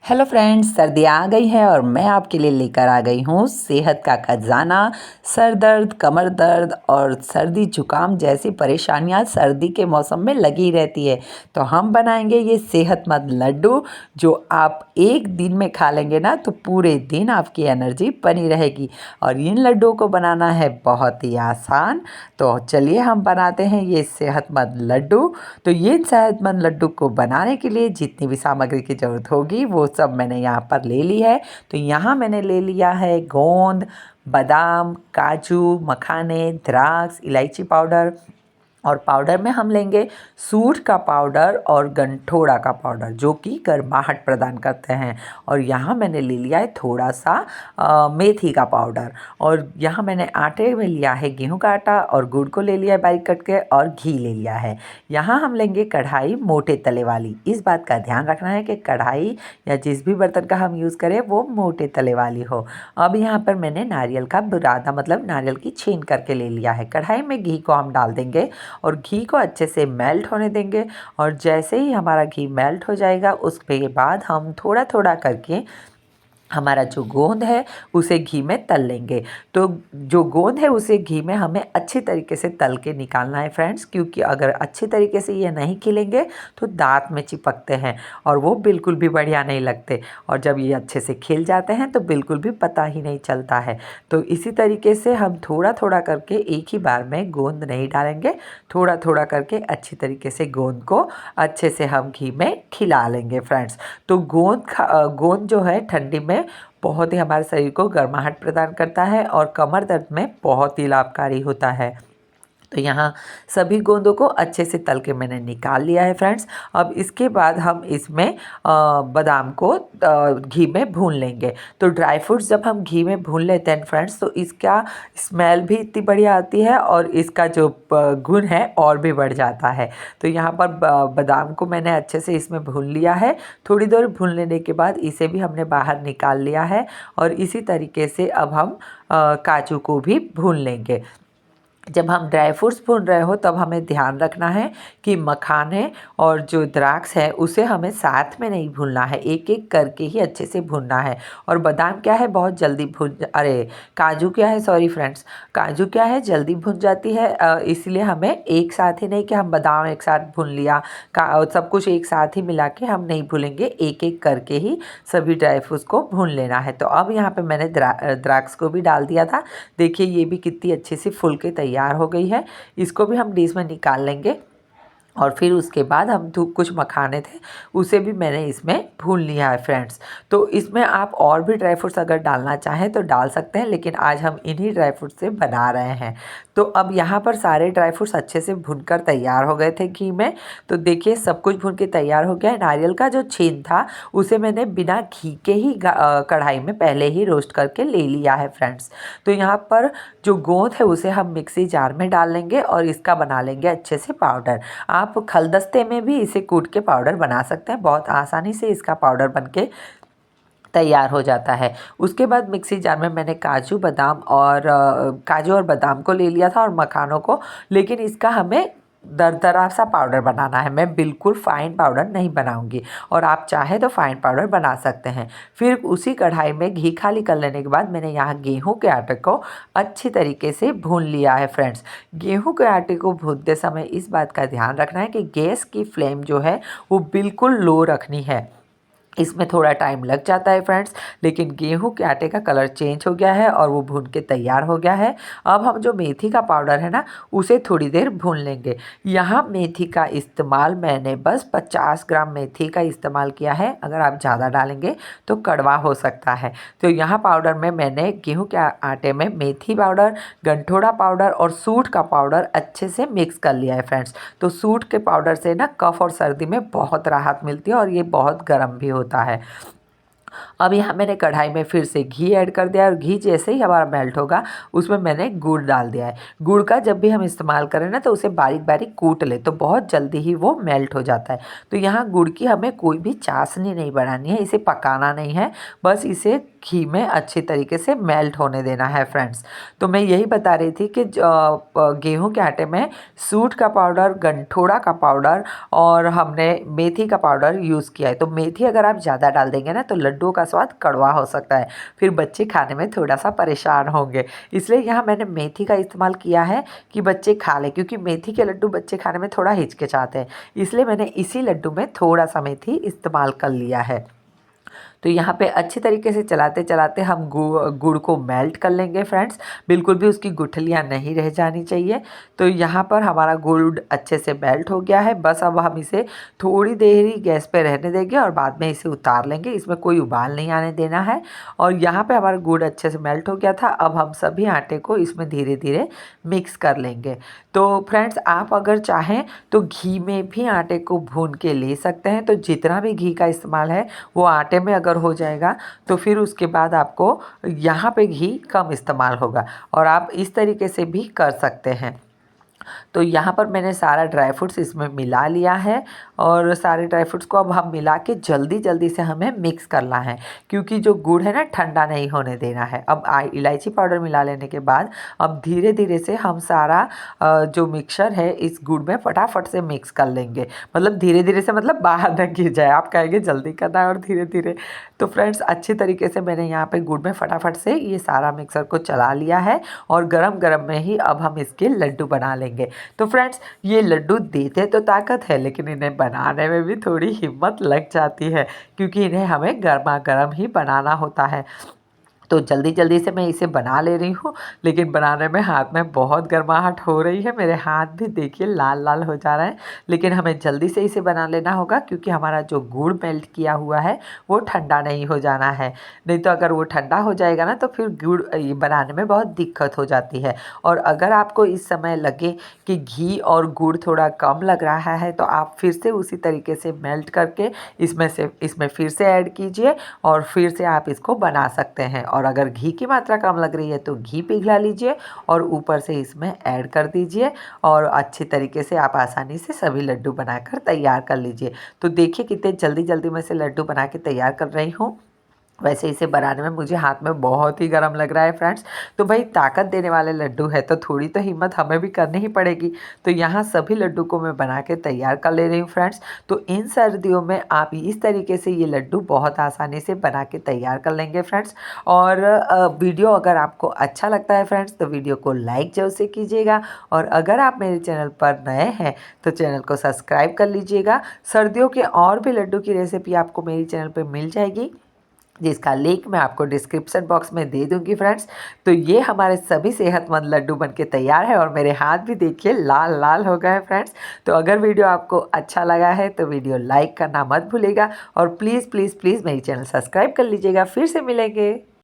Hello friends, सर्दी आ गई है और मैं आपके लिए लेकर आ गई हूँ सेहत का खजाना। सर दर्द, कमर दर्द और सर्दी जुकाम जैसी परेशानियाँ सर्दी के मौसम में लगी रहती है। तो हम बनाएंगे ये सेहतमंद लड्डू जो आप एक दिन में खा लेंगे ना तो पूरे दिन आपकी एनर्जी बनी रहेगी। और इन लड्डुओं को बनाना है बहुत ही आसान। तो चलिए हम बनाते हैं ये सेहतमंद लड्डू। तो ये सेहतमंद लड्डू को बनाने के लिए जितनी भी सामग्री की ज़रूरत होगी वो सब मैंने यहाँ पर ले ली है। तो यहाँ मैंने ले लिया है गोंद, बादाम, काजू, मखाने, द्राक्ष, इलायची पाउडर। और पाउडर में हम लेंगे सूंठ का पाउडर और गंठोड़ा का पाउडर जो कि गर्माहट प्रदान करते हैं। और यहाँ मैंने ले लिया है थोड़ा सा मेथी का पाउडर। और यहाँ मैंने आटे में लिया है गेहूं का आटा और गुड़ को ले लिया है बारीक कट के और घी ले लिया है। यहाँ हम लेंगे कढ़ाई मोटे तले वाली। इस बात का ध्यान रखना है कि कढ़ाई या जिस भी बर्तन का हम यूज़ करें वो मोटे तले वाली हो। अब यहाँ पर मैंने नारियल का बुरादा मतलब नारियल की छीन करके ले लिया है। कढ़ाई में घी को हम डाल देंगे और घी को अच्छे से मेल्ट होने देंगे। और जैसे ही हमारा घी मेल्ट हो जाएगा उसके बाद हम थोड़ा थोड़ा करके हमारा जो गोंद है उसे घी में तल लेंगे। तो जो गोंद है उसे घी में हमें अच्छी तरीके से तल के निकालना है फ्रेंड्स, क्योंकि अगर अच्छी तरीके से ये नहीं खिलेंगे तो दांत में चिपकते हैं और वो बिल्कुल भी बढ़िया नहीं लगते। और जब ये अच्छे से खिल जाते हैं तो बिल्कुल भी पता ही नहीं चलता है। तो इसी तरीके से हम थोड़ा थोड़ा करके एक ही बार में गोंद नहीं डालेंगे, थोड़ा थोड़ा करके अच्छी तरीके से गोंद को अच्छे से हम घी में खिला लेंगे फ्रेंड्स। तो गोंद जो है ठंडी में बहुत ही हमारे शरीर को गर्माहट प्रदान करता है और कमर दर्द में बहुत ही लाभकारी होता है। तो यहाँ सभी गोंदों को अच्छे से तल के मैंने निकाल लिया है फ्रेंड्स। अब इसके बाद हम इसमें बादाम को घी में भून लेंगे। तो ड्राई फ्रूट्स जब हम घी में भून लेते हैं फ्रेंड्स तो इसका स्मेल भी इतनी बढ़िया आती है और इसका जो गुण है और भी बढ़ जाता है। तो यहाँ पर बादाम को मैंने अच्छे से इसमें भून लिया है। थोड़ी देर भून लेने के बाद इसे भी हमने बाहर निकाल लिया है। और इसी तरीके से अब हम काजू को भी भून लेंगे। जब हम ड्राई फ्रूट्स भून रहे हो तब हमें ध्यान रखना है कि मखाने और जो द्राक्ष है उसे हमें साथ में नहीं भूनना है, एक एक करके ही अच्छे से भूनना है। और बादाम क्या है बहुत जल्दी काजू क्या है सॉरी फ्रेंड्स, काजू क्या है जल्दी भुन जाती है। इसलिए हमें एक साथ ही नहीं कि हम बादाम एक साथ भून लिया सब कुछ एक साथ ही मिला के हम नहीं भूलेंगे, एक एक करके ही सभी ड्राई फ्रूट्स को भून लेना है। तो अब यहाँ पे मैंने द्राक्ष को भी डाल दिया था। देखिए ये भी कितनी अच्छे से फूल के तैयार हो गई है। इसको भी हम डिश में निकाल लेंगे। और फिर उसके बाद हम कुछ मखाने थे उसे भी मैंने इसमें भून लिया है फ्रेंड्स। तो इसमें आप और भी ड्राई फ्रूट्स अगर डालना चाहें तो डाल सकते हैं, लेकिन आज हम इन्हीं ड्राई फ्रूट्स से बना रहे हैं। तो अब यहाँ पर सारे ड्राई फ्रूट्स अच्छे से भुनकर तैयार हो गए थे घी में। तो देखिए सब कुछ भुन के तैयार हो गया है। नारियल का जो छीन था उसे मैंने बिना घी के ही कढ़ाई में पहले ही रोस्ट करके ले लिया है फ्रेंड्स। तो यहाँ पर जो गोंद है उसे हम मिक्सी जार में डाल लेंगे और इसका बना लेंगे अच्छे से पाउडर। आप खलदस्ते में भी इसे कूट के पाउडर बना सकते हैं, बहुत आसानी से इसका पाउडर बनके तैयार हो जाता है। उसके बाद मिक्सी जार में मैंने काजू और बादाम को ले लिया था और मखानों को, लेकिन इसका हमें दरदरा सा पाउडर बनाना है। मैं बिल्कुल फ़ाइन पाउडर नहीं बनाऊंगी और आप चाहे तो फ़ाइन पाउडर बना सकते हैं। फिर उसी कढ़ाई में घी खाली कर लेने के बाद मैंने यहाँ गेहूं के आटे को अच्छी तरीके से भून लिया है फ्रेंड्स। गेहूं के आटे को भूनते समय इस बात का ध्यान रखना है कि गैस की फ्लेम जो है वो बिल्कुल लो रखनी है। इसमें थोड़ा टाइम लग जाता है फ्रेंड्स, लेकिन गेहूं के आटे का कलर चेंज हो गया है और वो भून के तैयार हो गया है। अब हम जो मेथी का पाउडर है ना उसे थोड़ी देर भून लेंगे। यहाँ मेथी का इस्तेमाल मैंने बस 50 ग्राम मेथी का इस्तेमाल किया है, अगर आप ज़्यादा डालेंगे तो कड़वा हो सकता है। तो यहाँ पाउडर में मैंने गेहूँ के आटे में मेथी पाउडर, गंठोड़ा पाउडर और सूंठ का पाउडर अच्छे से मिक्स कर लिया है फ्रेंड्स। तो सूंठ के पाउडर से ना कफ और सर्दी में बहुत राहत मिलती है और ये बहुत गर्म भी होता है। अब यहाँ मैंने कढ़ाई में फिर से घी ऐड कर दिया और घी जैसे ही हमारा मेल्ट होगा उसमें मैंने गुड़ डाल दिया है। गुड़ का जब भी हम इस्तेमाल करें ना तो उसे बारीक बारीक कूट ले तो बहुत जल्दी ही वो मेल्ट हो जाता है। तो यहाँ गुड़ की हमें कोई भी चाशनी नहीं बनानी है, इसे पकाना नहीं है, बस इसे घी में अच्छी तरीके से मेल्ट होने देना है फ्रेंड्स। तो मैं यही बता रही थी कि गेहूं के आटे में सूट का पाउडर, गंठोड़ा का पाउडर और हमने मेथी का पाउडर यूज़ किया है। तो मेथी अगर आप ज़्यादा डाल देंगे ना तो लड्डुओं का स्वाद कड़वा हो सकता है, फिर बच्चे खाने में थोड़ा सा परेशान होंगे। इसलिए यहाँ मैंने मेथी का इस्तेमाल किया है कि बच्चे खा लें, क्योंकि मेथी के लड्डू बच्चे खाने में थोड़ा हिचकिचाते हैं, इसलिए मैंने इसी लड्डू में थोड़ा सा मेथी इस्तेमाल कर लिया है। तो यहाँ पे अच्छी तरीके से चलाते चलाते हम गुड़ को मेल्ट कर लेंगे फ्रेंड्स, बिल्कुल भी उसकी गुठलियाँ नहीं रह जानी चाहिए। तो यहाँ पर हमारा गुड़ अच्छे से मेल्ट हो गया है, बस अब हम इसे थोड़ी देर ही गैस पे रहने देंगे और बाद में इसे उतार लेंगे, इसमें कोई उबाल नहीं आने देना है। और यहाँ पे हमारा गुड़ अच्छे से मेल्ट हो गया था, अब हम सभी आटे को इसमें धीरे धीरे मिक्स कर लेंगे। तो फ्रेंड्स आप अगर चाहें तो घी में भी आटे को भून के ले सकते हैं, तो जितना भी घी का इस्तेमाल है वो आटे में अगर हो जाएगा तो फिर उसके बाद आपको यहाँ पे घी कम इस्तेमाल होगा, और आप इस तरीके से भी कर सकते हैं। तो यहाँ पर मैंने सारा ड्राई फ्रूट्स इसमें मिला लिया है और सारे ड्राई फ्रूट्स को अब हम मिला के जल्दी जल्दी से हमें मिक्स करना है, क्योंकि जो गुड़ है ना ठंडा नहीं होने देना है। अब इलायची पाउडर मिला लेने के बाद अब धीरे धीरे से हम सारा जो मिक्सचर है इस गुड़ में फटाफट से मिक्स कर लेंगे। मतलब धीरे धीरे से मतलब बाहर न गिर जाए, आप कहेंगे जल्दी करना है और धीरे धीरे। तो फ्रेंड्स अच्छी तरीके से मैंने यहाँ पे गुड़ में फटाफट से ये सारा मिक्सर को चला लिया है और गरम गरम में ही अब हम इसके लड्डू बना लेंगे। तो फ्रेंड्स ये लड्डू देते तो ताकत है, लेकिन इन्हें बनाने में भी थोड़ी हिम्मत लग जाती है, क्योंकि इन्हें हमें गर्मा गर्म ही बनाना होता है। तो जल्दी जल्दी से मैं इसे बना ले रही हूँ, लेकिन बनाने में हाथ में बहुत गर्माहट हो रही है, मेरे हाथ भी देखिए लाल लाल हो जा रहा है। लेकिन हमें जल्दी से इसे बना लेना होगा, क्योंकि हमारा जो गुड़ मेल्ट किया हुआ है वो ठंडा नहीं हो जाना है, नहीं तो अगर वो ठंडा हो जाएगा ना तो फिर गुड़ ये बनाने में बहुत दिक्कत हो जाती है। और अगर आपको इस समय लगे कि घी और गुड़ थोड़ा कम लग रहा है तो आप फिर से उसी तरीके से मेल्ट करके इसमें फिर से ऐड कीजिए और फिर से आप इसको बना सकते हैं। और अगर घी की मात्रा कम लग रही है तो घी पिघला लीजिए और ऊपर से इसमें ऐड कर दीजिए और अच्छी तरीके से आप आसानी से सभी लड्डू बनाकर तैयार कर लीजिए। तो देखिए कितने जल्दी जल्दी मैं इसे लड्डू बना के तैयार कर रही हूँ। वैसे इसे बनाने में मुझे हाथ में बहुत ही गर्म लग रहा है फ्रेंड्स। तो भाई ताकत देने वाले लड्डू है तो थोड़ी तो हिम्मत हमें भी करनी ही पड़ेगी। तो यहाँ सभी लड्डू को मैं बना के तैयार कर ले रही हूँ फ्रेंड्स। तो इन सर्दियों में आप इस तरीके से ये लड्डू बहुत आसानी से बना के तैयार कर लेंगे फ्रेंड्स। और वीडियो अगर आपको अच्छा लगता है फ्रेंड्स तो वीडियो को लाइक जरूर से कीजिएगा, और अगर आप मेरे चैनल पर नए हैं तो चैनल को सब्सक्राइब कर लीजिएगा। सर्दियों के और भी लड्डू की रेसिपी आपको मेरी चैनल पर मिल जाएगी, जिसका लिंक मैं आपको डिस्क्रिप्शन बॉक्स में दे दूंगी फ्रेंड्स। तो ये हमारे सभी सेहतमंद लड्डू बनके तैयार है और मेरे हाथ भी देखिए लाल लाल हो गए हैं फ्रेंड्स। तो अगर वीडियो आपको अच्छा लगा है तो वीडियो लाइक करना मत भूलिएगा और प्लीज़ प्लीज़ प्लीज़ मेरी चैनल सब्सक्राइब कर लीजिएगा। फिर से मिलेंगे।